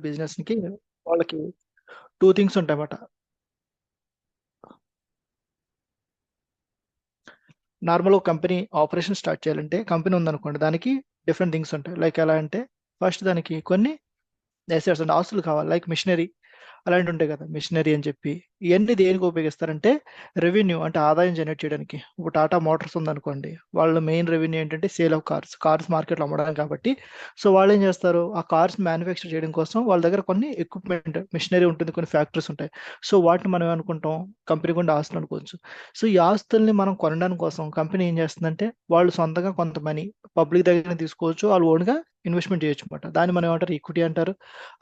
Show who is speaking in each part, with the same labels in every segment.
Speaker 1: బిజినెస్కి వాళ్ళకి two things ఉంటాయన్నమాట. నార్మల్ ఒక కంపెనీ ఆపరేషన్ స్టార్ట్ చేయాలంటే కంపెనీ ఉందనుకోండి, దానికి డిఫరెంట్ థింగ్స్ ఉంటాయి. లైక్ ఎలా అంటే ఫస్ట్ దానికి కొన్ని అసెట్స్ అంటే ఆస్తులు కావాలి, లైక్ మిషనరీ అలాంటివి ఉంటాయి కదా, మిషనరీ అని చెప్పి. ఇవన్నీ దేనికి ఉపయోగిస్తారంటే రెవెన్యూ అంటే ఆదాయం జనరేట్ చేయడానికి. ఇప్పుడు టాటా మోటార్స్ ఉందనుకోండి, వాళ్ళ మెయిన్ రెవెన్యూ ఏంటంటే సేల్ ఆఫ్ కార్స్, కార్స్ మార్కెట్లో అమ్మడానికి కాబట్టి. సో వాళ్ళు ఏం చేస్తారు, ఆ కార్స్ మ్యానుఫ్యాక్చర్ చేయడం కోసం వాళ్ళ దగ్గర కొన్ని ఎక్విప్మెంట్ మిషనరీ ఉంటుంది, కొన్ని ఫ్యాక్టరీస్ ఉంటాయి. సో వాటిని మనం ఏమనుకుంటాం, కంపెనీ గుండా ఆస్తులు అనుకోవచ్చు. సో ఈ ఆస్తుల్ని మనం కొనడానికి కోసం కంపెనీ ఏం చేస్తుందంటే వాళ్ళు సొంతంగా కొంత మనీ పబ్లిక్ దగ్గర తీసుకోవచ్చు, వాళ్ళు ఓన్గా ఇన్వెస్ట్మెంట్ చేయొచ్చు అనమాట. దాన్ని మనం ఏమంటారు, ఈక్విటీ అంటారు.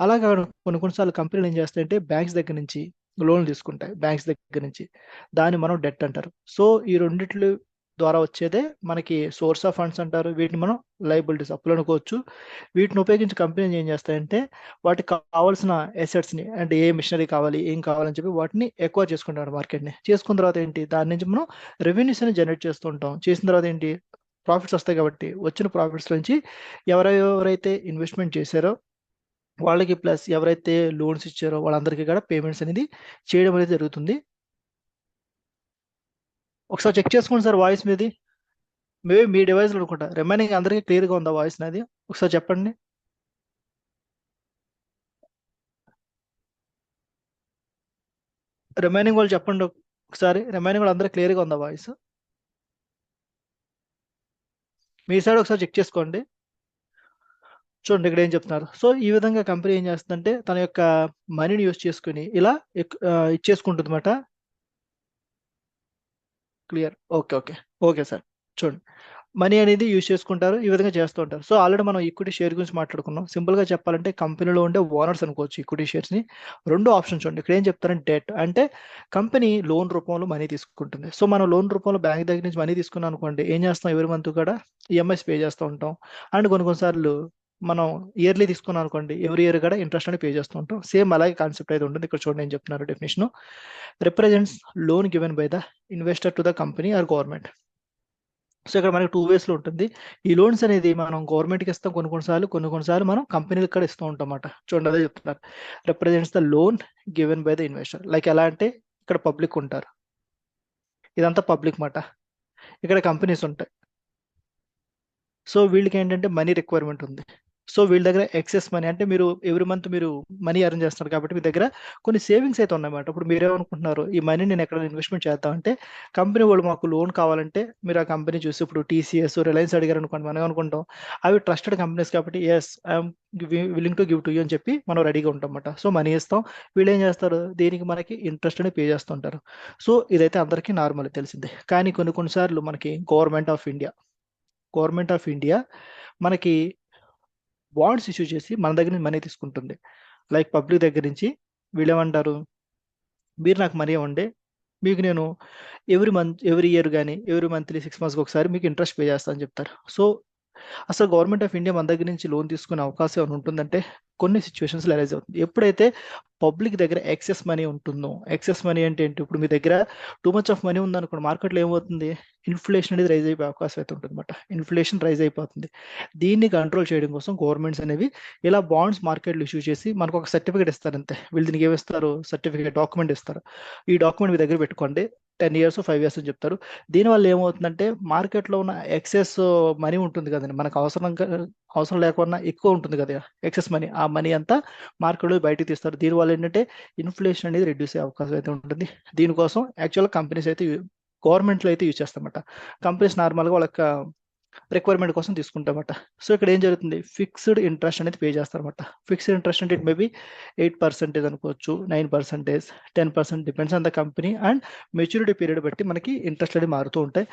Speaker 1: అలాగా కొన్ని కొన్నిసార్లు కంపెనీలు ఏం చేస్తాయంటే బ్యాంక్స్ దగ్గర నుంచి లోన్లు తీసుకుంటాయి, బ్యాంక్స్ దగ్గర నుంచి. దాన్ని మనం డెట్ అంటారు. సో ఈ రెండిట్లు ద్వారా వచ్చేదే మనకి సోర్స్ ఆఫ్ ఫండ్స్ అంటారు. వీటిని మనం లైబిలిటీస్, అప్పులు అనుకోవచ్చు. వీటిని ఉపయోగించి కంపెనీలు ఏం చేస్తాయంటే వాటికి కావాల్సిన అసెట్స్ని అంటే ఏ మిషనరీ కావాలి, ఏం కావాలని చెప్పి వాటిని ఎక్వైర్ చేసుకుంటారు మార్కెట్ని. చేసుకున్న తర్వాత ఏంటి, దాని నుంచి మనం రెవెన్యూస్ అని జనరేట్ చేస్తూ ఉంటాం. చేసిన తర్వాత ఏంటి, ప్రాఫిట్స్ వస్తాయి. కాబట్టి వచ్చిన ప్రాఫిట్స్ నుంచి ఎవరెవరైతే ఇన్వెస్ట్మెంట్ చేశారో వాళ్ళకి ప్లస్ ఎవరైతే లోన్స్ ఇచ్చారో వాళ్ళందరికీ కూడా పేమెంట్స్ అనేది చేయడం అనేది జరుగుతుంది. ఒకసారి చెక్ చేసుకోండి సార్ వాయిస్ మీది. మేబీ మీ డివైస్లో అనుకుంటా. రిమైనింగ్ అందరికీ క్లియర్గా ఉందా వాయిస్ నాది? ఒకసారి చెప్పండి. రిమైనింగ్ వాళ్ళు చెప్పండి ఒకసారి. రిమైనింగ్ వాళ్ళు అందరూ క్లియర్గా ఉందా వాయిస్? మీ సైడ్ ఒకసారి చెక్ చేసుకోండి. చూడండి ఇక్కడ ఏం చెప్తున్నారు. సో ఈ విధంగా కంపెనీ ఏం చేస్తుందంటే తన యొక్క మనీని యూస్ చేసుకుని ఇలా ఇచ్చేసుకుంటుంది అనమాట. Clear, okay okay. Okay sir. చూడండి, మనీ అనేది యూజ్ చేసుకుంటారు, ఈ విధంగా చేస్తూ ఉంటారు. సో ఆల్రెడీ మనం ఈక్విటీ షేర్ గురించి మాట్లాడుకున్నాం. సింపుల్గా చెప్పాలంటే కంపెనీలో ఉండే ఓనర్స్ అనుకోవచ్చు ఈక్విటీ షేర్స్ని. రెండు ఆప్షన్స్ చూడండి. ఇక్కడ ఏం చెప్తారంటే డెట్ అంటే కంపెనీ లోన్ రూపంలో మనీ తీసుకుంటుంది. సో మనం లోన్ రూపంలో బ్యాంక్ దగ్గర నుంచి మనీ తీసుకున్నాం అనుకోండి, ఏం చేస్తాం, ఎవరి మంత్ కూడా ఈఎంఐస్ పే చేస్తూ ఉంటాం. అండ్ కొన్నిసార్లు మనం ఇయర్లీ తీసుకున్నాం అనుకోండి, ఎవ్రీ ఇయర్ కూడా ఇంట్రెస్ట్ అనేది పే చేస్తూ ఉంటాం. సేమ్ అలాగే కాన్సెప్ట్ అయితే ఉంటుంది. ఇక్కడ చూడండి ఏం చెప్తున్నారు definition. Represents loan given by the investor to the company or government. So ఇక్కడ మనకి టూ వేస్లో ఉంటుంది. ఈ లోన్స్ అనేది మనం గవర్నమెంట్కి ఇస్తాం కొన్నిసార్లు మనం కంపెనీలకు కూడా ఇస్తూ ఉంటాం అన్నమాట. చూడండి అదే చెప్తున్నారు, represents the loan given by the investor. Like ఎలా అంటే ఇక్కడ పబ్లిక్ ఉంటారు, ఇదంతా పబ్లిక్ మాట. ఇక్కడ కంపెనీస్ ఉంటాయి. సో వీళ్ళకి ఏంటంటే మనీ రిక్వైర్మెంట్ ఉంది. సో వీళ్ళ దగ్గర ఎక్సెస్ మనీ అంటే మీరు ఎవ్రీ మంత్ మీరు మనీ అరేంజ్ చేస్తున్నారు కాబట్టి మీ దగ్గర కొన్ని సేవింగ్స్ అయితే ఉన్నాయన్నమాట. ఇప్పుడు మీరేమనుకుంటున్నారు, ఈ మనీ నేను ఎక్కడ ఇన్వెస్ట్మెంట్ చేద్దామంటే కంపెనీ వాళ్ళు మాకు లోన్ కావాలంటే మీరు ఆ కంపెనీ చూసి ఇప్పుడు టీసీఎస్, రిలయన్స్ అడిగారు అనుకోండి, మనం అనుకుంటాం అవి ట్రస్టెడ్ కంపెనీస్ కాబట్టి yes I'm willing to give to you అని చెప్పి మనం రెడీగా ఉంటాం అన్నమాట. సో మనీ ఇస్తాం, వీళ్ళు ఏం చేస్తారు, దీనికి మనకి ఇంట్రెస్ట్ అని పే చేస్తుంటారు. సో ఇదైతే అందరికీ నార్మల్ తెలిసిందే. కానీ కొన్నిసార్లు మనకి గవర్నమెంట్ ఆఫ్ ఇండియా మనకి బాండ్స్ ఇష్యూ చేసి మన దగ్గర నుంచి మనీ తీసుకుంటుంది. లైక్ పబ్లిక్ దగ్గర నుంచి వీళ్ళు ఏమంటారు, మీరు నాకు మనీ ఇవ్వండి, మీకు నేను ఎవ్రీ ఇయర్ కానీ ఎవ్రీ మంత్లీ 6 monthsకి ఒకసారి మీకు ఇంట్రెస్ట్ పే చేస్తా అని చెప్తారు. సో అసలు గవర్నమెంట్ ఆఫ్ ఇండియా మన దగ్గర నుంచి లోన్ తీసుకునే అవకాశం ఏమైనా ఉంటుందంటే కొన్ని సిచ్యువేషన్స్లో అరైజ్ అవుతుంది. ఎప్పుడైతే పబ్లిక్ దగ్గర ఎక్సెస్ మనీ ఉంటుందో, ఎక్సెస్ మనీ అంటే ఏంటి, ఇప్పుడు మీ దగ్గర టూ మచ్ ఆఫ్ మనీ ఉందనుకోండి, మార్కెట్లో ఏమవుతుంది, ఇన్ఫ్లేషన్ అనేది రైజ్ అయిపోయే అవకాశం అయితే ఉంటుంది అనమాట. ఇన్ఫ్లేషన్ రైజ్ అయిపోతుంది. దీన్ని కంట్రోల్ చేయడం కోసం గవర్నమెంట్స్ అనేవి ఇలా బాండ్స్ మార్కెట్లో ఇష్యూ చేసి మనకు ఒక సర్టిఫికేట్ ఇస్తారు. అంతే, వీళ్ళు దీనికి ఏమిస్తారు, సర్టిఫికేట్ డాక్యుమెంట్ ఇస్తారు. ఈ డాక్యుమెంట్ మీ దగ్గర పెట్టుకోండి, 10 years 5 years అని చెప్తారు. దీనివల్ల ఏమవుతుందంటే మార్కెట్లో ఉన్న ఎక్సెస్ మనీ ఉంటుంది కదండి, మనకు అవసరం లేకుండా ఎక్కువ ఉంటుంది కదా ఎక్సెస్ మనీ, ఆ మనీ అంతా మార్కెట్లో బయటకు తీస్తారు. దీనివల్ల ఏంటంటే ఇన్ఫ్లేషన్ అనేది రెడ్యూస్ అయ్యే అవకాశం అయితే ఉంటుంది. దీనికోసం యాక్చువల్గా కంపెనీస్ అయితే గవర్నమెంట్లో అయితే యూజ్ చేస్తారన్నమాట. కంపెనీస్ నార్మల్గా వాళ్ళ రిక్వైర్మెంట్ కోసం తీసుకుంటామట. సో ఇక్కడ ఏం జరుగుతుంది, ఫిక్స్డ్ ఇంట్రెస్ట్ అనేది పే చేస్తారన్నమాట. ఫిక్స్డ్ ఇంట్రెస్ట్ అంటే ఇట్ మేబీ 8% అనుకోవచ్చు, 9%, 10%, depends on the company and maturity period బట్టి మనకి ఇంట్రెస్ట్ అనేది మారుతూ ఉంటాయి.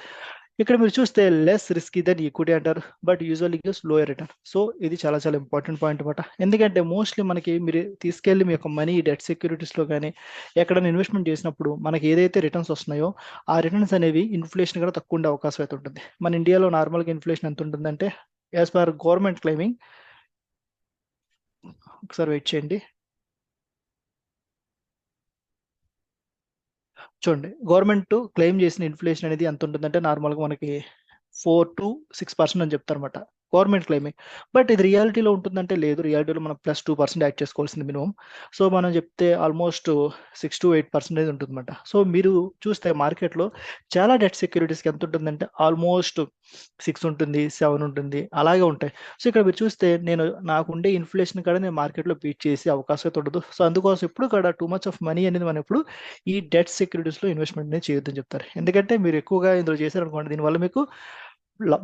Speaker 1: ఇక్కడ మీరు చూస్తే లెస్ రిస్కీ దెన్ ఈక్విటీ అంటారు, but usually gives lower return. So ఇది చాలా చాలా ఇంపార్టెంట్ పాయింట్ అనమాట. ఎందుకంటే మోస్ట్లీ మనకి మీరు తీసుకెళ్ళి మీ యొక్క మనీ డెట్ సెక్యూరిటీస్లో కానీ ఎక్కడైనా ఇన్వెస్ట్మెంట్ చేసినప్పుడు మనకి ఏదైతే రిటర్న్స్ వస్తున్నాయో ఆ రిటర్న్స్ అనేవి ఇన్ఫ్లేషన్ కూడా తక్కువ ఉండే అవకాశం అయితే ఉంటుంది. మన ఇండియాలో నార్మల్గా ఇన్ఫ్లేషన్ ఎంత ఉంటుందంటే యాజ్ పర్ గవర్నమెంట్ క్లెయిమింగ్, ఒకసారి వెయిట్ చేయండి. చూడండి, గవర్నమెంట్ క్లెయిమ్ చేసిన ఇన్ఫ్లేషన్ అనేది ఎంత ఉంటుందంటే నార్మల్గా మనకి 4 to 6% అని చెప్తారన్నమాట. Government claiming. బట్ ఇది రియాలిటీలో ఉంటుందంటే లేదు. రియాలిటీలో మనం +2% యాడ్ చేసుకోవాల్సింది మినిమం. సో మనం చెప్తే ఆల్మోస్ట్ 6 to 8% ఉంటుందన్నమాట. సో మీరు చూస్తే మార్కెట్లో చాలా డెట్ సెక్యూరిటీస్కి ఎంత ఉంటుందంటే ఆల్మోస్ట్ 6 ఉంటుంది, 7 ఉంటుంది, అలాగే ఉంటాయి. సో ఇక్కడ మీరు చూస్తే నాకుండే ఇన్ఫ్లేషన్ కూడా నేను మార్కెట్లో బీట్ చేసే అవకాశం అయితే ఉండదు. సో అందుకోసం ఎప్పుడు కూడా టూ మచ్ ఆఫ్ మనీ అనేది మనం ఎప్పుడు ఈ డెట్ సెక్యూరిటీస్లో ఇన్వెస్ట్మెంట్ అనేది చేయొద్దని చెప్తారు. ఎందుకంటే మీరు ఎక్కువగా ఇందులో చేశారనుకోండి, దీనివల్ల మీకు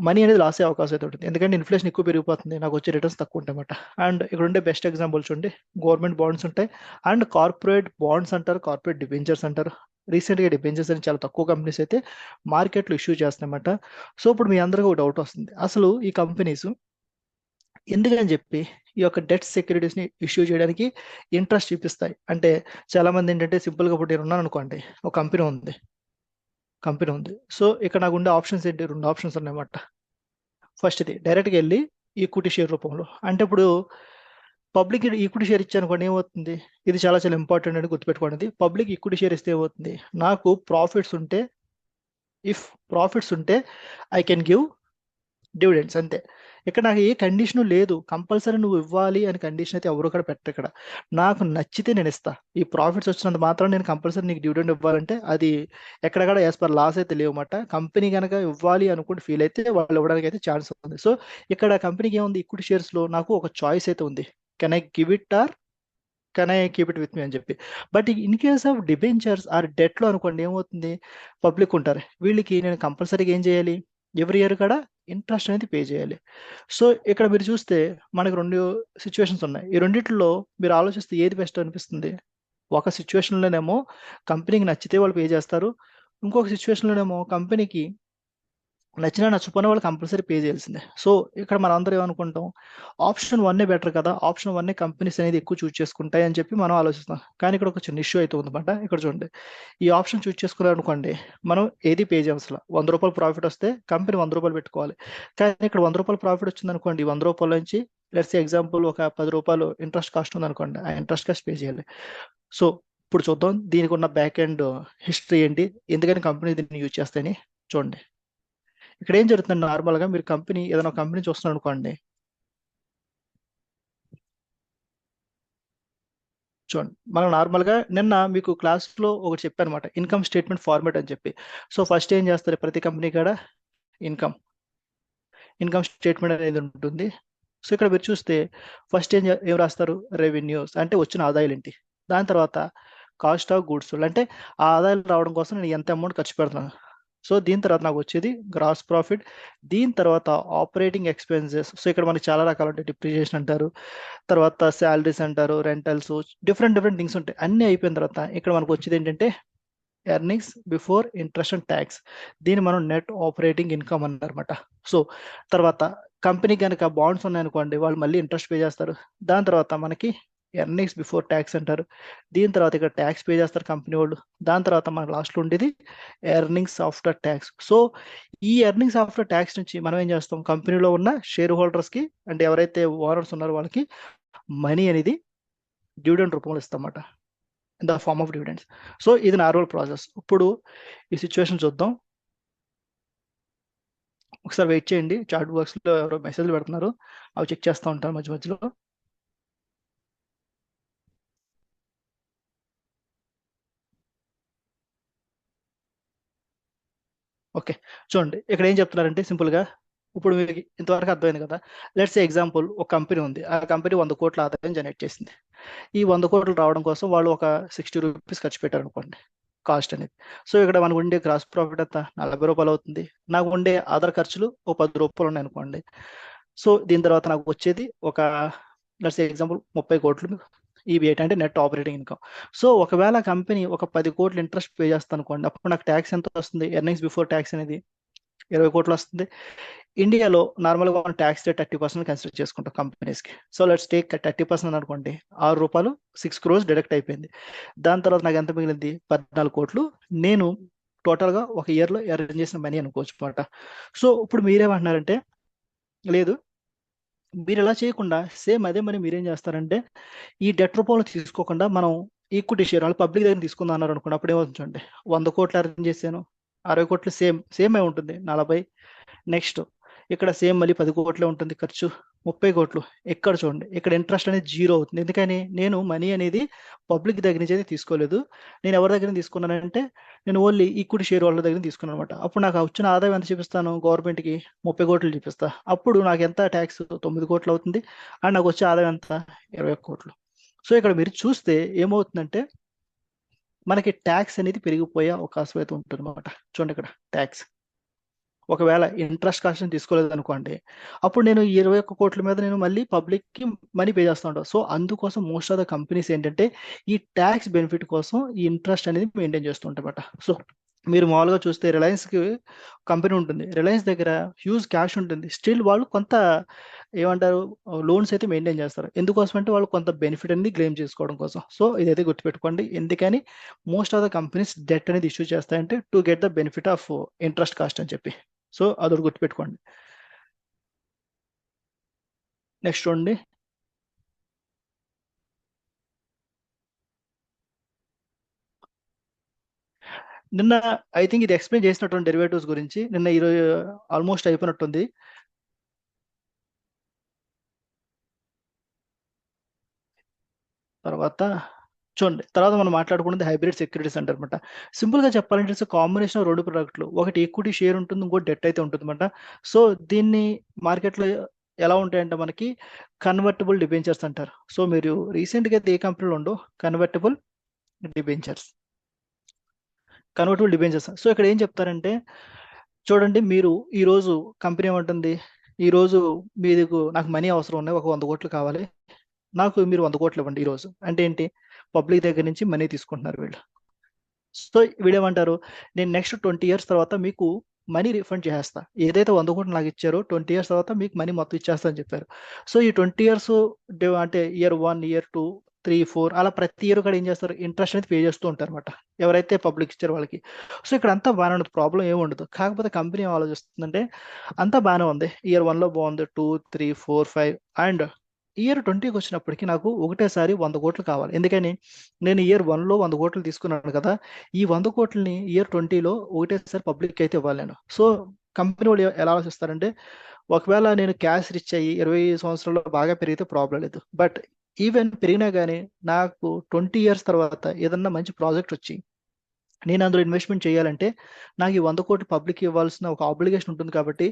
Speaker 1: మనీ అనేది లాస్ అయ్యే అవకాశం అయితే ఉంటుంది. ఎందుకంటే ఇన్ఫ్లేషన్ ఎక్కువ పెరిగిపోతుంది, నాకు వచ్చే రిటర్న్స్ తక్కువ ఉంటాయి అన్నమాట. అండ్ ఇక్కడ ఉండే బెస్ట్ ఎగ్జాంపుల్స్ చూడండి, గవర్నమెంట్ బాండ్స్ ఉంటాయి అండ్ కార్పొరేట్ బాండ్స్ అంటారు, కార్పొరేట్ డిబెంచర్స్ అంటారు. రీసెంట్గా డిబెంచర్స్ అని చాలా తక్కువ కంపెనీస్ అయితే మార్కెట్లో ఇష్యూ చేస్తాయన్నమాట. సో ఇప్పుడు మీ అందరికీ ఒక డౌట్ వస్తుంది, అసలు ఈ కంపెనీస్ ఎందుకని చెప్పి ఈ యొక్క డెట్ సెక్యూరిటీస్ని ఇష్యూ చేయడానికి ఇంట్రెస్ట్ చూపిస్తాయి అంటే, చాలా మంది ఏంటంటే సింపుల్గా ఇప్పుడు నేను ఉన్నాను అనుకోండి, ఒక కంపెనీ ఉంది. సో ఇక్కడ నాకు ఉండే ఆప్షన్స్ ఏంటి, 2 ఆప్షన్స్ ఉన్నాయన్నమాట. ఫస్ట్ది డైరెక్ట్గా వెళ్ళి ఈక్విటీ షేర్ రూపంలో, అంటే ఇప్పుడు పబ్లిక్ ఈక్విటీ షేర్ ఇచ్చానుకోండి ఏమవుతుంది, ఇది చాలా చాలా ఇంపార్టెంట్ అని గుర్తుపెట్టుకోండి. పబ్లిక్ ఈక్విటీ షేర్ ఇస్తే ఏమవుతుంది, నాకు ప్రాఫిట్స్ ఉంటే ఐ కెన్ గివ్ డివిడెండ్స్ అంతే. ఇక్కడ నాకు ఏ కండిషన్ లేదు, కంపల్సరీ నువ్వు ఇవ్వాలి అని కండిషన్ అయితే ఎవరు కూడా పెట్టరు. ఇక్కడ నాకు నచ్చితే నేను ఇస్తా, ఈ ప్రాఫిట్స్ వచ్చినంత మాత్రం నేను కంపల్సరీ నీకు డివిడెండ్ ఇవ్వాలంటే అది ఎక్కడ యాజ్ పర్ లాస్ అయితే లేవన్నమాట. కంపెనీ కనుక ఇవ్వాలి అనుకుంటే ఫీల్ అయితే వాళ్ళు ఇవ్వడానికి అయితే ఛాన్స్ ఉంది. సో ఇక్కడ కంపెనీకి ఏముంది, ఈక్విటీ షేర్స్లో నాకు ఒక చాయిస్ అయితే ఉంది, can I give it or can I keep it with me అని చెప్పి. But in case of debentures or డెట్లో అనుకోండి ఏమవుతుంది, పబ్లిక్ ఉంటారు, వీళ్ళకి నేను కంపల్సరీగా ఏం చేయాలి, ఎవ్రీ ఇయర్ కూడా ఇంట్రెస్ట్ అనేది పే చేయాలి. సో ఇక్కడ మీరు చూస్తే మనకు 2 సిచ్యువేషన్స్ ఉన్నాయి. ఈ రెండిట్లో మీరు ఆలోచిస్తే ఏది బెస్ట్ అనిపిస్తుంది? ఒక సిచ్యువేషన్లోనేమో కంపెనీకి నచ్చితే వాళ్ళు పే చేస్తారు, ఇంకొక సిచ్యువేషన్లోనేమో కంపెనీకి నచ్చకపోయినా వాళ్ళు కంపల్సరీ పే చేయాల్సిందే. సో ఇక్కడ మనం అందరం ఏమనుకుంటాం, ఆప్షన్ 1 బెటర్ కదా, ఆప్షన్ 1 కంపెనీస్ అనేది ఎక్కువ చూస్ చేసుకుంటాయి అని చెప్పి మనం ఆలోచిస్తాం. కానీ ఇక్కడ ఒక చిన్న ఇష్యూ అయితే ఉందన్నమాట. ఇక్కడ చూడండి, ఈ ఆప్షన్ చూస్ చేసుకున్నారు అనుకోండి, మనం ఏది పే చేయాల్సిన ₹100 ప్రాఫిట్ వస్తే కంపెనీ ₹100 పెట్టుకోవాలి. కానీ ఇక్కడ ₹100 ప్రాఫిట్ వచ్చింది అనుకోండి, ₹100 నుంచి లెట్స్ ఎగ్జాంపుల్ ఒక ₹10 ఇంట్రెస్ట్ కాస్ట్ ఉంది అనుకోండి, ఆ ఇంట్రెస్ట్ కాస్ట్ పే చేయాలి. సో ఇప్పుడు చూద్దాం దీనికి ఉన్న బ్యాక్ ఎండ్ హిస్టరీ ఏంటి, ఎందుకని కంపెనీ దీన్ని యూజ్ చేస్తాయని. చూడండి ఇక్కడ ఏం జరుగుతుంది, నార్మల్గా మీరు ఏదైనా కంపెనీ చూస్తున్నారు అనుకోండి, చూడండి మనం నార్మల్గా నిన్న మీకు క్లాస్లో ఒకటి చెప్పాను అనమాట, ఇన్కమ్ స్టేట్మెంట్ ఫార్మేట్ అని చెప్పి. సో ఫస్ట్ ఏం చేస్తారు, ప్రతి కంపెనీ కూడా ఇన్కమ్ స్టేట్మెంట్ అనేది ఉంటుంది. సో ఇక్కడ మీరు చూస్తే ఫస్ట్ ఏం రాస్తారు, రెవెన్యూస్ అంటే వచ్చిన ఆదాయాలు ఏంటి, దాని తర్వాత కాస్ట్ ఆఫ్ గూడ్స్ అంటే ఆ ఆదాయాలు రావడం కోసం నేను ఎంత అమౌంట్ ఖర్చు పెడుతున్నాను. సో దీని తర్వాత నాకు వచ్చేది గ్రాస్ ప్రాఫిట్, దీని తర్వాత ఆపరేటింగ్ ఎక్స్పెన్సెస్. సో ఇక్కడ మనకి చాలా రకాల డిప్రిసియేషన్ అంటారు, తర్వాత శాలరీస్ అంటారు, రెంటల్స్, డిఫరెంట్ థింగ్స్ ఉంటాయి. అన్నీ అయిపోయిన తర్వాత ఇక్కడ మనకు వచ్చేది ఏంటంటే earnings before interest and tax, దీన్ని మనం నెట్ ఆపరేటింగ్ ఇన్కమ్ అన్నారన్నమాట. సో తర్వాత కంపెనీ కనుక బాండ్స్ ఉన్నాయనుకోండి, వాళ్ళు మళ్ళీ ఇంట్రెస్ట్ పే చేస్తారు. దాని తర్వాత మనకి ఎర్నింగ్స్ బిఫోర్ ట్యాక్స్ అంటారు, దీని తర్వాత ఇక్కడ ట్యాక్స్ పే చేస్తారు కంపెనీ వాళ్ళు. దాని తర్వాత మనకు లాస్ట్లో ఉండేది ఎర్నింగ్స్ ఆఫ్టర్ ట్యాక్స్. సో ఈ ఎర్నింగ్స్ ఆఫ్టర్ ట్యాక్స్ నుంచి మనం ఏం చేస్తాం, కంపెనీలో ఉన్న షేర్ హోల్డర్స్కి అంటే ఎవరైతే ఓనర్స్ ఉన్నారో వాళ్ళకి మనీ అనేది డివిడెండ్ రూపంలో ఇస్తామన్నమాట, in the form of dividends. So ఇది నార్మల్ ప్రాసెస్. ఇప్పుడు ఈ సిచ్యువేషన్ చూద్దాం, ఒకసారి వెయిట్ చేయండి, చాట్ బాక్స్లో ఎవరో మెసేజ్లు పెడుతున్నారు, అవి చెక్ చేస్తూ ఉంటాను మధ్య మధ్యలో. ఓకే చూడండి ఇక్కడ ఏం చెప్తున్నారంటే సింపుల్గా, ఇప్పుడు మీకు ఇంతవరకు అర్థమైంది కదా. లెట్స్ ఎగ్జాంపుల్ ఒక కంపెనీ ఉంది, ఆ కంపెనీ 100 కోట్ల ఆదాయం జనరేట్ చేసింది. ఈ 100 కోట్లు రావడం కోసం వాళ్ళు ఒక ₹60 ఖర్చు పెట్టారు అనుకోండి, కాస్ట్ అనేది. సో ఇక్కడ మనకు ఉండే గ్రాస్ ప్రాఫిట్ ఎంత, ₹40 అవుతుంది. నాకు ఉండే ఆధార్ ఖర్చులు ఒక ₹10 ఉన్నాయి అనుకోండి. సో దీని తర్వాత నాకు వచ్చేది ఒక లెట్స్ ఎగ్జాంపుల్ 30 కోట్లు ఈబీఐ అంటే నెట్ ఆపరేటింగ్ ఇన్కమ్. సో ఒకవేళ కంపెనీ ఒక 10 కోట్లు ఇంట్రెస్ట్ పే చేస్తాను అనుకోండి, అప్పుడు నాకు ట్యాక్స్ ఎంత వస్తుంది, ఎర్నింగ్స్ బిఫోర్ ట్యాక్స్ అనేది 20 కోట్లు వస్తుంది. ఇండియాలో నార్మల్గా మనం ట్యాక్స్ రేట్ 30% కన్సిడర్ చేసుకుంటాం కంపెనీస్కి. సో లెట్స్ టేక్ 30% అనుకోండి, ₹6, 6 crores డిడక్ట్ అయిపోయింది. దాని తర్వాత నాకు ఎంత మిగిలింది, 14 కోట్లు నేను టోటల్గా ఒక ఇయర్లో ఎర్న్ చేసిన మనీ అనుకోవచ్చు అనమాట. సో ఇప్పుడు మీరేమంటున్నారంటే, లేదు మీరు ఇలా చేయకుండా సేమ్ అదే మనీ మీరేం చేస్తారంటే, ఈ డెట్ రూపంలో తీసుకోకుండా మనం ఈక్విటీ షేర్ వాళ్ళు పబ్లిక్ దగ్గర తీసుకుందాం అన్నారు అనుకోండి, అప్పుడు ఏమవుతుందండి, 100 కోట్లు అరేంజ్ చేశాను, 60 కోట్లు సేమే ఉంటుంది, 40. నెక్స్ట్ ఇక్కడ సేమ్ మళ్ళీ 10 కోట్లే ఉంటుంది ఖర్చు, 30 కోట్లు. ఇక్కడ చూడండి, ఇక్కడ ఇంట్రెస్ట్ అనేది జీరో అవుతుంది. ఎందుకని? నేను మనీ అనేది పబ్లిక్ దగ్గర నుంచి అయితే తీసుకోలేదు. నేను ఎవరి దగ్గర తీసుకున్నానంటే, నేను ఓన్లీ ఈక్విటీ షేర్ వాళ్ళ దగ్గర తీసుకున్నాను అనమాట. అప్పుడు నాకు వచ్చిన ఆదాయం ఎంత చూపిస్తాను గవర్నమెంట్కి? 30 కోట్లు చూపిస్తా. అప్పుడు నాకు ఎంత ట్యాక్స్? 9 కోట్లు అవుతుంది. అండ్ నాకు వచ్చే ఆదాయం ఎంత? 21 కోట్లు. సో ఇక్కడ మీరు చూస్తే ఏమవుతుందంటే, మనకి ట్యాక్స్ అనేది పెరిగిపోయే అవకాశం అయితే ఉంటుంది అనమాట. చూడండి ఇక్కడ ట్యాక్స్, ఒకవేళ ఇంట్రెస్ట్ కాస్ట్ తీసుకోలేదు అనుకోండి, అప్పుడు నేను 21 కోట్ల మీద నేను మళ్ళీ పబ్లిక్కి మనీ పే చేస్తూ ఉంటాను. సో అందుకోసం మోస్ట్ ఆఫ్ ద కంపెనీస్ ఏంటంటే ఈ ట్యాక్స్ బెనిఫిట్ కోసం ఈ ఇంట్రెస్ట్ అనేది మెయింటైన్ చేస్తూ ఉంటారన్నమాట. సో మీరు మామూలుగా చూస్తే రిలయన్స్కి కంపెనీ ఉంటుంది, రిలయన్స్ దగ్గర హ్యూజ్ క్యాష్ ఉంటుంది, స్టిల్ వాళ్ళు కొంత ఏమంటారు లోన్స్ అయితే మెయింటైన్ చేస్తారు. ఎందుకోసం అంటే వాళ్ళు కొంత బెనిఫిట్ అనేది క్లెయిమ్ చేసుకోవడం కోసం. సో ఇదైతే గుర్తుపెట్టుకోండి. ఎందుకని most of the companies debt అనేది ఇష్యూ చేస్తాయంటే to get the benefit of interest cost అని చెప్పి. సో అదొకటి గుర్తుపెట్టుకోండి. నెక్స్ట్ చూడండి, నిన్న ఐ థింక్ ఇది ఎక్స్ప్లెయిన్ చేసినటువంటి డెరివేటివ్స్ గురించి నిన్న ఈరోజు ఆల్మోస్ట్ అయిపోయినట్టుంది. తర్వాత చూడండి, తర్వాత మనం మాట్లాడుకున్నది హైబ్రిడ్ సెక్యూరిటీస్ అంటారనమాట. సింపుల్ గా చెప్పాలంటే ఇట్స్ కాంబినేషన్ ఆఫ్ 2 ప్రొడక్ట్లు. ఒకటి ఈక్విటీ షేర్ ఉంటుంది, ఇంకోటి డెట్ అయితే ఉంటుంది అనమాట. సో దీన్ని మార్కెట్లో ఎలా ఉంటాయంటే మనకి కన్వర్టబుల్ డిబెంచర్స్ అంటారు. సో మీరు రీసెంట్ గా అయితే ఏ కంపెనీలో ఉండో convertible debentures, convertible debentures. So ఇక్కడ ఏం చెప్తారంటే, చూడండి మీరు ఈ రోజు కంపెనీ ఏమంటుంది, ఈ రోజు మీకు నాకు మనీ అవసరం ఉన్నాయి, ఒక 100 కోట్లు కావాలి, నాకు మీరు 100 కోట్లు ఇవ్వండి ఈ రోజు అంటే ఏంటి? పబ్లిక్ దగ్గర నుంచి మనీ తీసుకుంటున్నారు వీళ్ళు. సో వీడేమంటారు, నేను నెక్స్ట్ 20 ఇయర్స్ తర్వాత మీకు మనీ రిఫండ్ చేసేస్తా, ఏదైతే 100 కోట్లు నాకు ఇచ్చారో 20 ఇయర్స్ తర్వాత మీకు మనీ మొత్తం ఇచ్చేస్తా అని చెప్పారు. సో ఈ 20 ఇయర్స్ అంటే ఇయర్ 1, ఇయర్ 2, 3, 4 అలా ప్రతి ఇయర్ కూడా ఏం చేస్తారు, ఇంట్రెస్ట్ అనేది పే చేస్తూ ఉంటారు అనమాట, ఎవరైతే పబ్లిక్ ఇచ్చారో వాళ్ళకి. సో ఇక్కడ అంతా బాగానే ఉండదు, ప్రాబ్లం ఏమి ఉండదు. కాకపోతే కంపెనీ ఏం ఆలోచిస్తుందంటే, అంతా బాగానే ఉంది, ఇయర్ 1లో బాగుంది, 2, 3, 4, 5 అండ్ ఇయర్ 20కి వచ్చినప్పటికీ నాకు ఒకటేసారి 100 కోట్లు కావాలి. ఎందుకని? నేను ఇయర్ 1లో 100 కోట్లు తీసుకున్నాను కదా, ఈ 100 కోట్లని ఇయర్ 20లో ఒకటేసారి పబ్లిక్ అయితే ఇవ్వాలి నేను. సో కంపెనీ వాళ్ళు ఎలా ఆలోచిస్తారంటే, ఒకవేళ నేను క్యాష్ రిచ్ అయ్యి 20 సంవత్సరాల్లో బాగా పెరిగితే ప్రాబ్లం లేదు, బట్ ఈవెన్ పెరిగినా కానీ నాకు 20 ఇయర్స్ తర్వాత ఏదన్నా మంచి ప్రాజెక్ట్ వచ్చి నేను అందులో ఇన్వెస్ట్మెంట్ చేయాలంటే నాకు ఈ 100 కోట్లు పబ్లిక్ ఇవ్వాల్సిన ఒక ఆబ్లిగేషన్ ఉంటుంది. కాబట్టి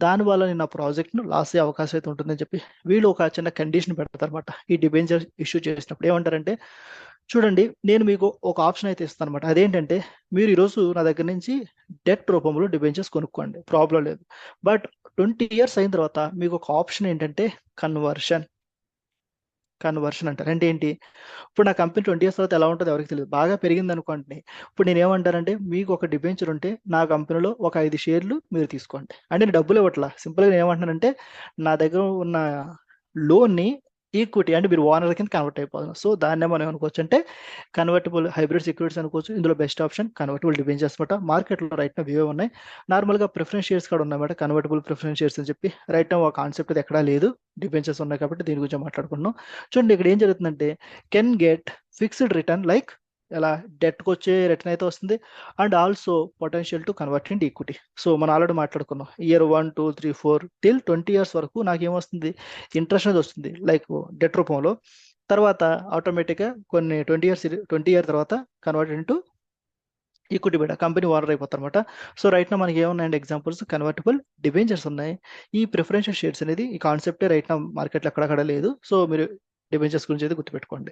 Speaker 1: దానివల్ల నేను ఆ ప్రాజెక్ట్ను లాస్ అయ్యే అవకాశం అయితే ఉంటుందని చెప్పి వీళ్ళు ఒక చిన్న కండిషన్ పెడతారు అనమాట. ఈ డిబెంచర్ ఇష్యూ చేసినప్పుడు ఏమంటారంటే, చూడండి నేను మీకు ఒక ఆప్షన్ అయితే ఇస్తాను అనమాట. అదేంటంటే, మీరు ఈరోజు నా దగ్గర నుంచి డెట్ రూపంలో డిబెంచర్స్ కొనుక్కోండి, ప్రాబ్లం లేదు. బట్ 20 ఇయర్స్ అయిన తర్వాత మీకు ఒక ఆప్షన్ ఏంటంటే కన్వర్షన్. కన్వర్షన్ అంటారు అంటే ఏంటి? ఇప్పుడు నా కంపెనీ 20 ఇయర్స్ తర్వాత ఎలా ఉంటుందో ఎవరికి తెలియదు, బాగా పెరిగింది అనుకోండి. ఇప్పుడు నేను ఏమంటానంటే, మీకు ఒక డిబెంచర్ ఉంటే నా కంపెనీలో ఒక 5 షేర్లు మీరు తీసుకోండి అంటే, నేను డబ్బులు ఇవ్వట్లా, సింపుల్గా నేను ఏమంటున్నానంటే నా దగ్గర ఉన్న లోన్ని ఈక్విటీ అంటే మీరు ఓనర్ కింద కన్వర్ట్ అయిపోతుంది. సో దాన్నే మనం అనుకోవచ్చు అంటే కన్వర్టబుల్ హైబ్రిడ్ సెక్యూరిటీస్ అనుకోవచ్చు. ఇందులో బెస్ట్ ఆప్షన్ కన్వర్టబుల్ డిబెంచర్స్ అనమాట. మార్కెట్లో రైట్ నా వివే ఉన్నాయి, నార్మల్గా ప్రిఫరెన్స్ షేర్స్ కూడా ఉన్నాయన్నమాట. కన్వర్టబుల్ ప్రిఫరెన్స్ షేర్స్ అని చెప్పి రైట్ నా కాన్సెప్ట్ అది ఎక్కడా లేదు, డిబెంచర్స్ ఉన్నాయి కాబట్టి దీని గురించి మాట్లాడుకున్నాం. చూడండి ఇక్కడ ఏం జరుగుతుందంటే, can get fixed return like ఎలా డెట్కి వచ్చే రిటర్న్ అయితే వస్తుంది, and also potential to convert ఇంట్ ఈక్విటీ. సో మనం ఆల్రెడీ మాట్లాడుకున్నాం, ఇయర్ 1, 2, 3, 4 టిల్ 20 ఇయర్స్ వరకు నాకు ఏమొస్తుంది, ఇంట్రెస్ట్ అనేది వస్తుంది లైక్ డెట్ రూపంలో. తర్వాత ఆటోమేటిక్గా కొన్ని 20 ఇయర్ తర్వాత కన్వర్ట్ ఇంటూ ఈక్విటీ బయట కంపెనీ ఓనర్ అయిపోతారు అనమాట. సో రైట్ నా మనకి ఏమున్నాయండి ఎగ్జాంపుల్స్, కన్వర్టబుల్ డిబెంచర్స్ ఉన్నాయి. ఈ ప్రిఫరెన్షియల్ షేర్స్ అనేది ఈ కాన్సెప్టే రైట్ నా మార్కెట్లో ఎక్కడక్కడ లేదు. సో మీరు డిబెంచర్స్ గురించి అయితే గుర్తుపెట్టుకోండి.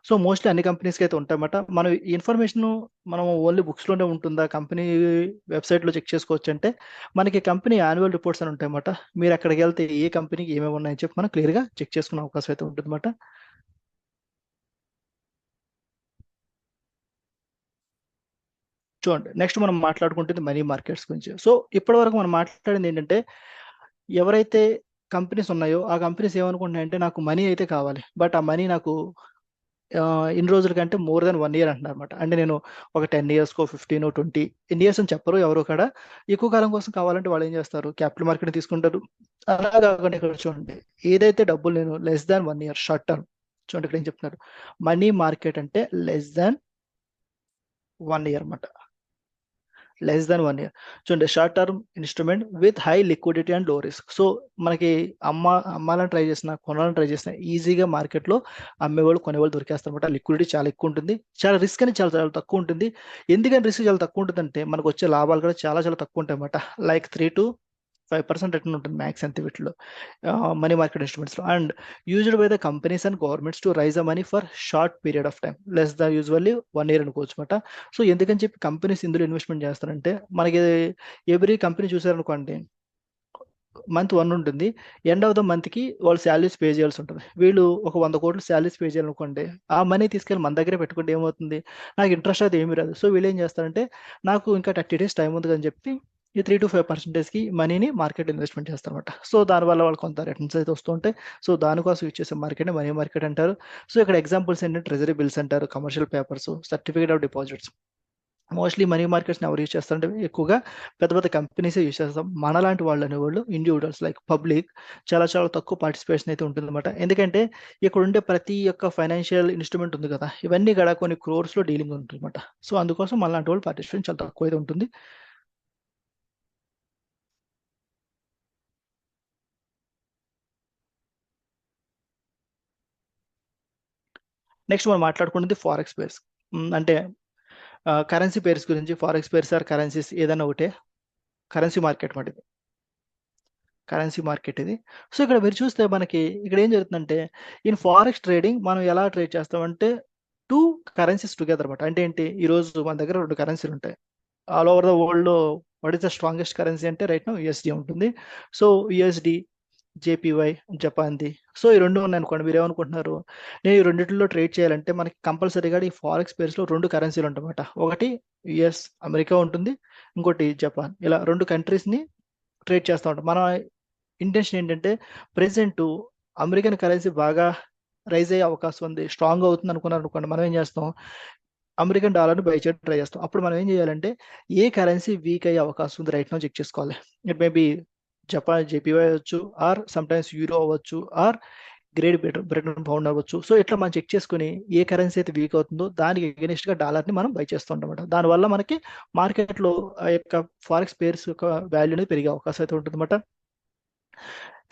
Speaker 1: సో మోస్ట్లీ అన్ని కంపెనీస్కి అయితే ఉంటాయన్నమాట. మనం ఈ ఇన్ఫర్మేషన్ మనం ఓన్లీ బుక్స్లోనే ఉంటుందా, కంపెనీ వెబ్సైట్లో చెక్ చేసుకోవచ్చు అంటే, మనకి కంపెనీ యాన్యువల్ రిపోర్ట్స్ అని ఉంటాయన్నమాట. మీరు అక్కడికి వెళ్తే ఏ కంపెనీకి ఏమేమి ఉన్నాయని చెప్పి మనం క్లియర్గా చెక్ చేసుకునే అవకాశం అయితే ఉంటుందన్నమాట. చూడండి నెక్స్ట్ మనం మాట్లాడుకుంటుంది మనీ మార్కెట్స్ గురించి. సో ఇప్పటి వరకు మనం మాట్లాడింది ఏంటంటే, ఎవరైతే కంపెనీస్ ఉన్నాయో ఆ కంపెనీస్ ఏమనుకుంటున్నాయంటే, నాకు మనీ అయితే కావాలి, బట్ ఆ మనీ నాకు ఇన్ని రోజుల కంటే మోర్ దెన్ 1 ఇయర్ అంటున్నారు అనమాట. అంటే నేను ఒక 10 ఇయర్స్కో 15, 20 ఎన్ని ఇయర్స్ అని చెప్పరు ఎవరు కూడా. ఎక్కువ కాలం కోసం కావాలంటే వాళ్ళు ఏం చేస్తారు, క్యాపిటల్ మార్కెట్ తీసుకుంటారు. అలా కాకుండా ఇక్కడ చూడండి, ఏదైతే డబ్బులు నేను less than 1 year short term, చూడండి ఇక్కడ ఏం చెప్తున్నారు, మనీ మార్కెట్ అంటే లెస్ దాన్ 1 ఇయర్ అనమాట. Less than 1 year. చూడండి, short term instrument with high liquidity and low risk. So మనకి అమ్మాలని ట్రై చేసిన, కొనాలని ట్రై చేసిన, ఈజీగా మార్కెట్లో అమ్మేవాళ్ళు కొనేవాళ్ళు దొరికేస్తారనమాట. లిక్విడిటీ చాలా ఎక్కువ ఉంటుంది, చాలా రిస్క్ అని చాలా చాలా తక్కువ ఉంటుంది. ఎందుకని రిస్క్ చాలా తక్కువ ఉంటుందంటే మనకు వచ్చే లాభాలు కూడా చాలా చాలా తక్కువ ఉంటాయి అన్నమాట. లైక్ 3 to 5% రిటర్న్ ఉంటుంది మ్యాక్స్ అంతే వీటిలో, మనీ మార్కెట్ ఇన్స్ట్రుమెంట్స్లో. And used by the companies and governments to raise the money for short period of time, less the usually 1 year అనుకోవచ్చు అనమాట. సో ఎందుకని చెప్పి కంపెనీస్ ఇందులో ఇన్వెస్ట్మెంట్ చేస్తారంటే, మనకి ఎవ్రీ కంపెనీ చూసారనుకోండి, మంత్ 1 ఉంటుంది, ఎండ్ ఆఫ్ ద మంత్కి వాళ్ళు శాలరీస్ పే చేయాల్సి ఉంటుంది. వీళ్ళు ఒక 100 కోట్లు శాలరీస్ పే చేయాలనుకోండి, ఆ మనీ తీసుకెళ్ళి మన దగ్గర పెట్టుకుంటే ఏమవుతుంది, నాకు ఇంట్రెస్ట్ అది ఏమీ రాదు. సో వీళ్ళు ఏం చేస్తారంటే, నాకు ఇంకా 30 days టైం ఉంది అని చెప్పి ఈ 3 to 5%కి మనీని మార్కెట్ ఇన్వెస్ట్మెంట్ చేస్తారన్నమాట. సో దానివల్ల వాళ్ళు కొంత రిటర్న్స్ అయితే వస్తుంటాయి. సో దానికోసం యూజ్ చేసే మార్కెట్ని మనీ మార్కెట్ అంటారు. సో ఇక్కడ ఎగ్జాంపుల్స్ ఏంటంటే ట్రెజరీ బిల్స్ అంటారు, commercial papers, certificate of deposits. Mostly money మార్కెట్స్ని ఎవరు యూజ్ చేస్తారంటే ఎక్కువగా పెద్ద పెద్ద కంపెనీసే యూజ్ చేస్తాం. మనలాంటి వాళ్ళు అనేవాళ్ళు, ఇండివిజువల్స్ లైక్ పబ్లిక్, చాలా చాలా తక్కువ పార్టిసిపేషన్ అయితే ఉంటుందన్నమాట. ఎందుకంటే ఇక్కడ ఉండే ప్రతి ఒక్క ఫైనాన్షియల్ ఇన్స్ట్రుమెంట్ ఉంది కదా, ఇవన్నీ కూడా కొన్ని క్రోర్స్లో డీలింగ్ ఉంటుందన్నమాట. సో అందుకోసం మనలాంటి వాళ్ళు పార్టిసిపేషన్ చాలా తక్కువ అయితే ఉంటుంది. నెక్స్ట్ మనం మాట్లాడుకున్నది ఫారెక్స్ పేర్స్, అంటే కరెన్సీ పేర్స్ గురించి. ఫారెక్స్ పేర్స్ ఆర్ కరెన్సీస్ ఏదైనా ఒకటే, కరెన్సీ మార్కెట్ మాట ఇది, కరెన్సీ మార్కెట్ ఇది. సో ఇక్కడ మీరు చూస్తే మనకి ఇక్కడ ఏం జరుగుతుందంటే, ఇన్ ఫారెక్స్ ట్రేడింగ్ మనం ఎలా ట్రేడ్ చేస్తామంటే, 2 కరెన్సీస్ టుగెదర్ అనమాట. అంటే ఏంటి, ఈరోజు మన దగ్గర 2 కరెన్సీలు ఉంటాయి ఆల్ ఓవర్ ద వరల్డ్లో. What is the strongest currency అంటే రైట్ నౌ యుఎస్డి ఉంటుంది. సో యుఎస్డి, జేపీవై, జపాన్ది. సో ఈ రెండు ఉన్నాయి అనుకోండి, మీరు ఏమనుకుంటున్నారు, నేను ఈ రెండింటిలో ట్రేడ్ చేయాలంటే మనకి కంపల్సరీగా ఈ ఫారెక్స్ పేర్స్లో 2 కరెన్సీలు ఉంటాయన్నమాట. ఒకటి యుఎస్, అమెరికా ఉంటుంది, ఇంకోటి జపాన్. ఇలా 2 కంట్రీస్ని ట్రేడ్ చేస్తూ ఉంటాం. మన ఇంటెన్షన్ ఏంటంటే, ప్రెసెంట్ అమెరికన్ కరెన్సీ బాగా రైజ్ అయ్యే అవకాశం ఉంది, స్ట్రాంగ్ అవుతుంది అనుకున్నారు అనుకోండి, మనం ఏం చేస్తాం, అమెరికన్ డాలర్ని బై చేయడం ట్రై చేస్తాం. అప్పుడు మనం ఏం చేయాలంటే, ఏ కరెన్సీ వీక్ అయ్యే అవకాశం ఉంది రైట్ నో చెక్ చేసుకోవాలి. ఇట్ మేబీ జపాన్ జేపీవై అవ్వచ్చు, ఆర్ సమ్టైమ్స్ యూరో అవ్వచ్చు, ఆర్ గ్రేట్ బ్రిటన్ పౌండ్ అవ్వచ్చు. సో ఇట్లా మనం చెక్ చేసుకుని ఏ కరెన్సీ అయితే వీక్ అవుతుందో దానికి అగెనిస్ట్గా డాలర్ని మనం బై చేస్తూ ఉంటాం అన్నమాట. దానివల్ల మనకి మార్కెట్లో ఆ యొక్క ఫారెక్స్ పేర్స్ యొక్క వాల్యూ అనేది పెరిగే అవకాశం అయితే ఉంటుందన్నమాట.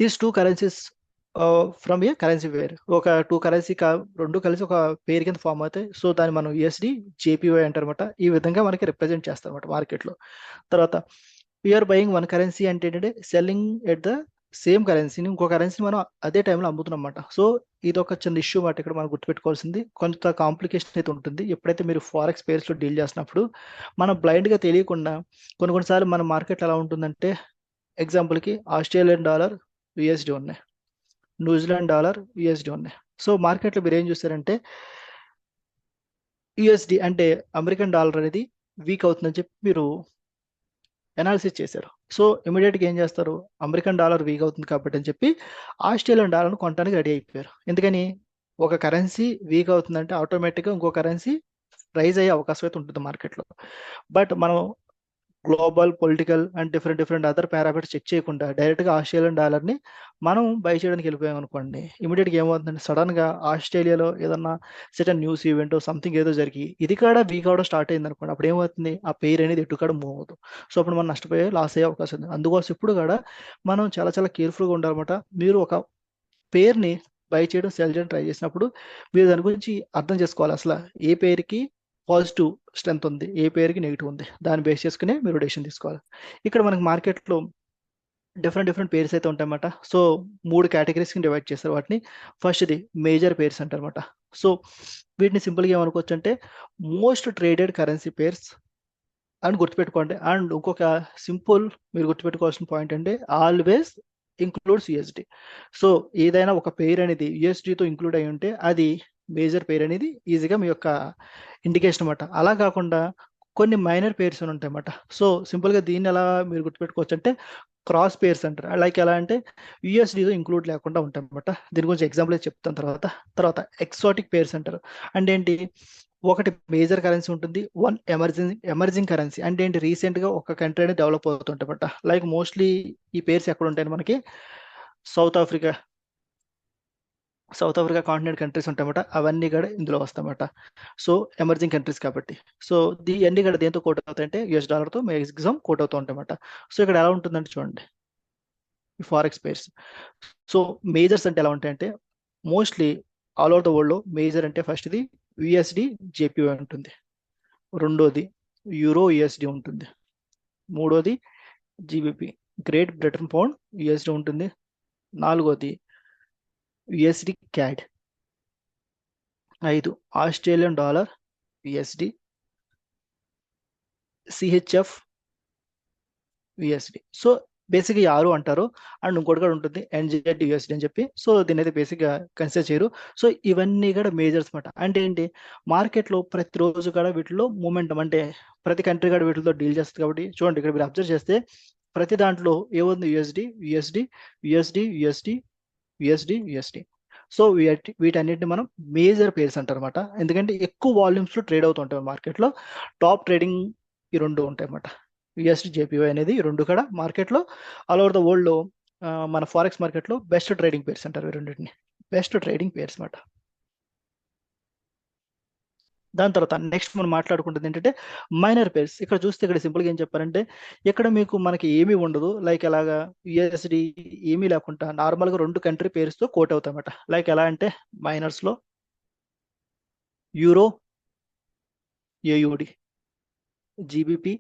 Speaker 1: These 2 currencies from a currency where, ఒక 2 కరెన్సీ రెండు కలిసి ఒక పేరు కింద ఫామ్ అవుతాయి. సో దాన్ని మనం యుఎస్డి, జేపీవై అంటారన్నమాట. ఈ విధంగా మనకి రిప్రజెంట్ చేస్తారన్నమాట మార్కెట్లో. తర్వాత యూఆర్ బయింగ్ 1 కరెన్సీ అంటే ఏంటంటే, సెల్లింగ్ ఎట్ ద సేమ్ కరెన్సీని, ఇంకో కరెన్సీని మనం అదే టైంలో అమ్ముతున్నాం అన్నమాట. సో ఇది ఒక చిన్న ఇష్యూ మాట, ఇక్కడ మనం గుర్తుపెట్టుకోవాల్సింది. కొంత కాంప్లికేషన్ అయితే ఉంటుంది ఎప్పుడైతే మీరు ఫారెక్స్ పేర్స్లో డీల్ చేసినప్పుడు. మనం బ్లైండ్గా తెలియకుండా కొన్నిసార్లు మన మార్కెట్ ఎలా ఉంటుందంటే, ఎగ్జాంపుల్కి ఆస్ట్రేలియన్ డాలర్, యుఎస్డి ఉన్నాయి, న్యూజిలాండ్ డాలర్, యుఎస్డి ఉన్నాయి. సో మార్కెట్లో మీరు ఏం చూస్తారంటే, యుఎస్డి అంటే అమెరికన్ డాలర్ అనేది వీక్ అవుతుందని చెప్పి మీరు అనాలిసిస్ చేశారు. సో ఇమీడియట్గా ఏం చేస్తారు, అమెరికన్ డాలర్ వీక్ అవుతుంది కాబట్టి అని చెప్పి ఆస్ట్రేలియన్ డాలర్ను కొనడానికి రెడీ అయిపోయారు. ఎందుకని, ఒక కరెన్సీ వీక్ అవుతుందంటే ఆటోమేటిక్గా ఇంకో కరెన్సీ రైజ్ అయ్యే అవకాశం అయితే ఉంటుంది మార్కెట్లో. బట్ మనం global political and different other parameters check చేయకుండా డైరెక్ట్గా ఆస్ట్రేలియన్ డాలర్ని మనం బై చేయడానికి వెళ్ళిపోయాం అనుకోండి, ఇమీడియట్గా ఏమవుతుందంటే, సడన్గా ఆస్ట్రేలియాలో ఏదన్నా సెటన్ న్యూస్ ఈవెంట్ సంథింగ్ ఏదో జరిగి ఇది కూడా వీక్ అవడం స్టార్ట్ అయింది అనుకోండి, అప్పుడు ఏమవుతుంది, ఆ పేరు అనేది ఎటు కూడా మూవ్ అవుతుంది. సో అప్పుడు మనం నష్టపోయే లాస్ అయ్యే అవకాశం ఉంది. అందుకోసం ఇప్పుడు కూడా మనం చాలా చాలా కేర్ఫుల్గా ఉండాలన్నమాట. మీరు ఒక పేరుని బై చేయడం, సెల్ చేయడం ట్రై చేసినప్పుడు మీరు దాని గురించి అర్థం చేసుకోవాలి, అసలు ఏ పేరుకి పాజిటివ్ స్ట్రెంత్ ఉంది, ఏ పేరుకి నెగిటివ్ ఉంది, దాన్ని బేస్ చేసుకునే మీరు డెసిషన్ తీసుకోవాలి. ఇక్కడ మనకి మార్కెట్లో డిఫరెంట్ పేర్స్ అయితే ఉంటాయన్నమాట. సో 3 కేటగిరీస్కి డివైడ్ చేస్తారు వాటిని. ఫస్ట్ది మేజర్ పేర్స్ అంటారన్నమాట. సో వీటిని సింపుల్గా ఏమనుకోవచ్చు అంటే, మోస్ట్ ట్రేడెడ్ కరెన్సీ పేర్స్ అని గుర్తుపెట్టుకోండి. అండ్ ఇంకొక సింపుల్ మీరు గుర్తుపెట్టుకోవాల్సిన పాయింట్ అంటే, ఆల్వేస్ ఇంక్లూడ్స్ యుఎస్డి. సో ఏదైనా ఒక పేరు అనేది యుఎస్డితో ఇంక్లూడ్ అయి ఉంటే అది మేజర్ పేరు అనేది ఈజీగా మీ యొక్క ఇండికేషన్ అనమాట. అలా కాకుండా కొన్ని మైనర్ పేర్స్ అని ఉంటాయి అన్నమాట. సో సింపుల్గా దీన్ని ఎలా మీరు గుర్తుపెట్టుకోవచ్చు అంటే, క్రాస్ పేర్స్ అంటారు. లైక్ ఎలా అంటే యుఎస్డితో ఇంక్లూడ్ లేకుండా ఉంటాయి అన్నమాట. దీని గురించి ఎగ్జాంపుల్ చెప్తాను తర్వాత. తర్వాత ఎక్సాటిక్ పేర్స్ అంటారు. అంటే ఏంటి, ఒకటి మేజర్ కరెన్సీ ఉంటుంది, వన్ ఎమర్జింగ్ కరెన్సీ. అంటే ఏంటి, రీసెంట్గా ఒక కంట్రీ అనేది డెవలప్ అవుతుంటాయన్నమాట. లైక్ మోస్ట్లీ ఈ పేర్స్ ఎక్కడ ఉంటాయని మనకి south Africa, south Africa continent countries ఉంటాయన్నమాట, అవన్నీ కూడా ఇందులో వస్తాయన్నమాట. సో ఎమర్జింగ్ కంట్రీస్ కాబట్టి, సో అన్ని కూడా దేంతో కోట్ అవుతాయంటే యూఎస్ డాలర్తో మ్యాక్సిమం కోట్ అవుతూ ఉంటాయన్నమాట. సో ఇక్కడ ఎలా ఉంటుందంటే చూడండి, ఈ ఫారెక్స్ పేర్స్. సో మేజర్స్ అంటే ఎలా ఉంటాయంటే, మోస్ట్లీ ఆల్ ఓవర్ ద వరల్డ్లో మేజర్ అంటే ఫస్ట్ది యుఎస్డి జేపీవై ఉంటుంది, రెండోది యూరో యుఎస్డి ఉంటుంది, మూడోది GBP great Britain pound USD ఉంటుంది, నాలుగోది యుఎస్డి క్యాడ్, ఐదు Australian dollar USD, CHF USD. So basic ఈ ఆరు అంటారు. అండ్ ఇంకోటి కూడా ఉంటుంది ఎన్జెడ్ యుఎస్డి అని చెప్పి. సో దీని అయితే బేసిక్గా కన్సిడర్ చేయరు. సో ఇవన్నీ కూడా మేజర్స్ అనమాట. అంటే ఏంటి, మార్కెట్లో ప్రతిరోజు కూడా వీటిలో మూమెంటం, అంటే ప్రతి కంట్రీ కూడా వీటితో డీల్ చేస్తుంది కాబట్టి చూడండి, ఇక్కడ మీరు అబ్జర్వ్ చేస్తే ప్రతి దాంట్లో ఏముంది, USD USD USD USD USD USD. So వీటన్నిటిని మనం మేజర్ పేర్స్ అంటారు అనమాట. ఎందుకంటే ఎక్కువ వాల్యూమ్స్లో ట్రేడ్ అవుతుంటాయి మార్కెట్లో. టాప్ ట్రేడింగ్ ఈ రెండు ఉంటాయి అన్నమాట, యుఎస్డి జేపీవై అనేది. ఈ రెండు కూడా మార్కెట్లో ఆల్ ఓవర్ ద వరల్డ్లో మన ఫారెక్స్ మార్కెట్లో బెస్ట్ ట్రేడింగ్ పేర్స్ అంటారు ఈ రెండింటిని, బెస్ట్ ట్రేడింగ్ పేర్స్ అనమాట. దాని తర్వాత నెక్స్ట్ మనం మాట్లాడుకుంటుంది ఏంటంటే మైనర్ పేర్స్. ఇక్కడ చూస్తే ఇక్కడ సింపుల్గా ఏం చెప్పారంటే, ఇక్కడ మీకు మనకి ఏమీ ఉండదు, లైక్ ఎలాగా యుఎస్డి ఏమీ లేకుండా నార్మల్గా రెండు కంట్రీ పేర్స్తో కోట్ అవుతాయన్నమాట. లైక్ ఎలా అంటే మైనర్స్లో యూరో ఏయుడి, జీబీపీ